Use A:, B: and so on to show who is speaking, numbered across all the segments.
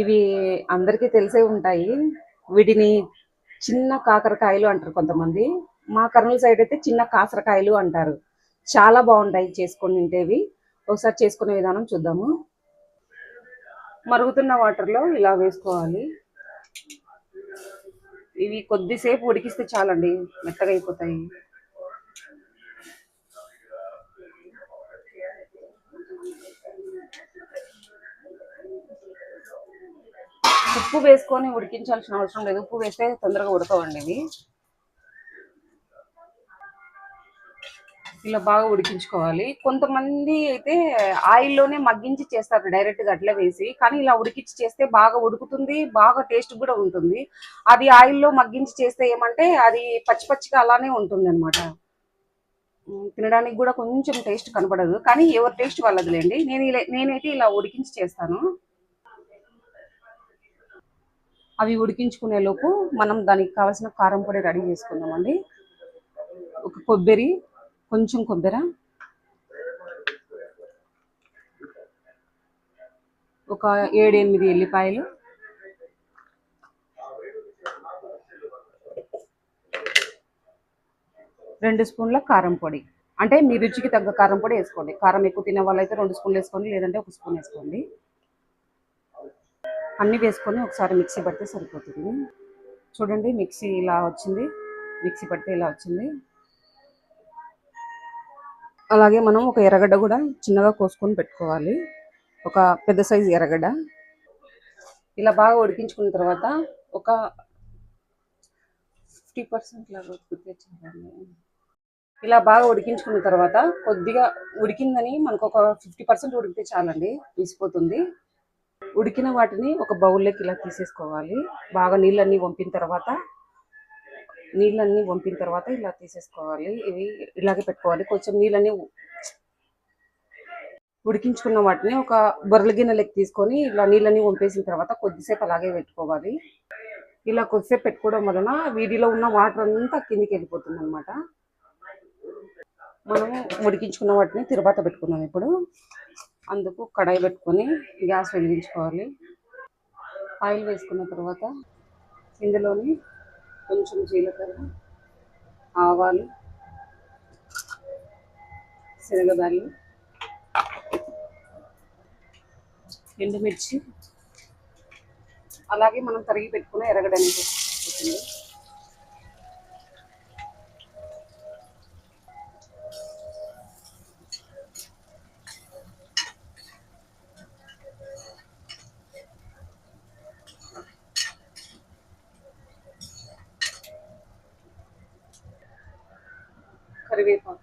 A: ఇవి అందరికీ తెలిసే ఉంటాయి. వీటిని చిన్న కాకరకాయలు అంటారు కొంతమంది. మా కర్నూలు సైడ్ అయితే చిన్న కాసరకాయలు అంటారు. చాలా బాగుంటాయి చేసుకొని తింటేవి. ఒకసారి చేసుకునే విధానం చూద్దాము. మరుగుతున్న వాటర్లో ఇలా వేసుకోవాలి. ఇవి కొద్దిసేపు ఉడికిస్తే చాలండి, మెత్తగా అయిపోతాయి. ఉప్పు వేసుకొని ఉడికించాల్సిన అవసరం లేదు. ఉప్పు వేస్తే తొందరగా ఉడకవండి ఇవి. ఇలా బాగా ఉడికించుకోవాలి. కొంతమంది అయితే ఆయిల్లోనే మగ్గించి చేస్తారు డైరెక్ట్గా అట్లా వేసి. కానీ ఇలా ఉడికించి చేస్తే బాగా ఉడుకుతుంది, బాగా టేస్ట్ కూడా ఉంటుంది. అది ఆయిల్లో మగ్గించి చేస్తే ఏమంటే అది పచ్చి పచ్చిగా అలానే ఉంటుంది అనమాట. తినడానికి కూడా కొంచెం టేస్ట్ కనపడదు. కానీ ఎవరి టేస్ట్ వాళ్ళదిలేండి. నేనైతే ఇలా ఉడికించి చేస్తాను. అవి ఉడికించుకునే లోపు మనం దానికి కావాల్సిన కారం పొడి రెడీ చేసుకుందామండి. ఒక కొబ్బరి, కొంచెం కొబ్బరి, ఒక 7-8 ఎల్లిపాయలు, రెండు స్పూన్ల కారం పొడి. అంటే మీ రుచికి తగ్గ కారం పొడి వేసుకోండి. కారం ఎక్కువ తినే వాళ్ళైతే 2 స్పూన్లు వేసుకోండి, లేదంటే 1 స్పూన్ వేసుకోండి. అన్నీ వేసుకొని ఒకసారి మిక్సీ పడితే సరిపోతుంది. చూడండి మిక్సీ ఇలా వచ్చింది, మిక్సీ పడితే ఇలా వచ్చింది. అలాగే మనం ఒక ఎర్రగడ్డ కూడా చిన్నగా కోసుకొని పెట్టుకోవాలి, ఒక పెద్ద సైజు ఎర్రగడ్డ. ఇలా బాగా ఉడికించుకున్న తర్వాత ఒక 50% లాగా ఇలా బాగా ఉడికించుకున్న తర్వాత కొద్దిగా ఉడికిందని మనకు ఒక 50% ఉడికితే చాలండి, తీసిపోతుంది. ఉడికిన వాటిని ఒక బౌల్లోకి ఇలా తీసేసుకోవాలి. బాగా నీళ్ళన్నీ వంపిన తర్వాత ఇలా తీసేసుకోవాలి. ఇవి ఇలాగే పెట్టుకోవాలి. కొంచెం నీళ్ళన్నీ ఉడికించుకున్న వాటిని ఒక బొరల గిన్నెలకి తీసుకొని ఇలా నీళ్ళన్నీ వంపేసిన తర్వాత కొద్దిసేపు అలాగే పెట్టుకోవాలి. ఇలా కొద్దిసేపు పెట్టుకోవడం వలన వీటిలో ఉన్న వాటర్ అంతా కిందికి వెళ్ళిపోతుంది అనమాట. మనము ఉడికించుకున్న వాటిని తిరువాత పెట్టుకున్నాం. ఇప్పుడు అందుకు కడాయి పెట్టుకొని గ్యాస్ వెలిగించుకోవాలి. ఆయిల్ వేసుకున్న తర్వాత ఇందులోని కొంచెం జీలకర్ర, ఆవాలు, శనగదాలు, ఎండుమిర్చి, అలాగే మనం తరిగి పెట్టుకున్న ఎర్రగడ్డ అనేది కరివేపాకు,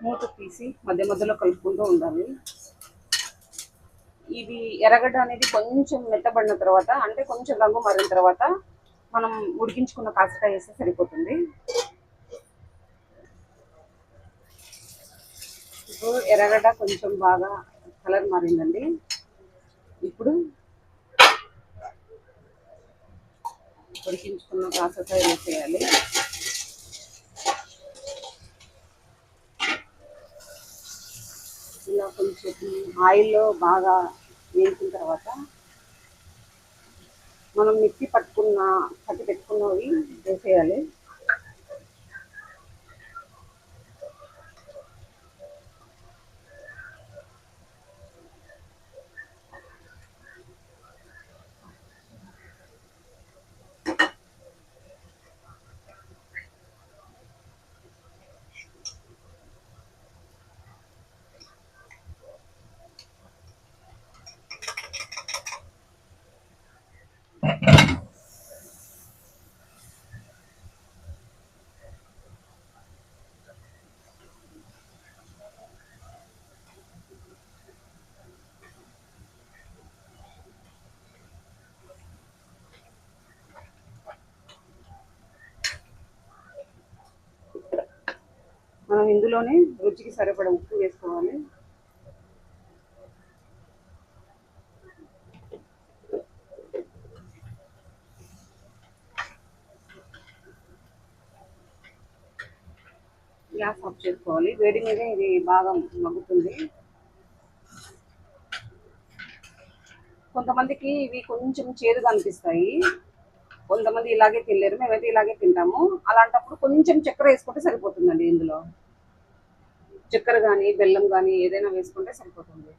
A: మూత తీసి మధ్య మధ్యలో కలుపుకుంటూ ఉండాలి. ఇది ఎర్రగడ్డ అనేది కొంచెం మెత్తబడిన తర్వాత, అంటే కొంచెం రంగు మారిన తర్వాత మనం ఉడికించుకున్న కాకరకాయ వేస్తే సరిపోతుంది. ఇప్పుడు ఎర్రగడ్డ కొంచెం బాగా కలర్ మారిందండి. ఇప్పుడు ఉడికించుకున్న కాకరకాయ వేసేయాలి. ఇలా కొంచెం ఆయిల్లో బాగా వేసిన తర్వాత మనం మిక్సీ పట్టి పెట్టుకున్నవి వేసేయాలి. మనం ఇందులోనే రుచికి సరిపడ ఉప్పు వేసుకోవాలి. గ్యాస్ ఆఫ్ చేసుకోవాలి. వేడి మీద ఇది బాగా మగ్గుతుంది. కొంతమందికి ఇవి కొంచెం చేదుగా అనిపిస్తాయి, కొంతమంది ఇలాగే తినలేరు. మేమైతే ఇలాగే తింటాము. అలాంటప్పుడు కొంచెం చక్కెర వేసుకుంటే సరిపోతుందండి. ఇందులో చక్కెర కానీ బెల్లం కానీ ఏదైనా వేసుకుంటే సరిపోతుంది.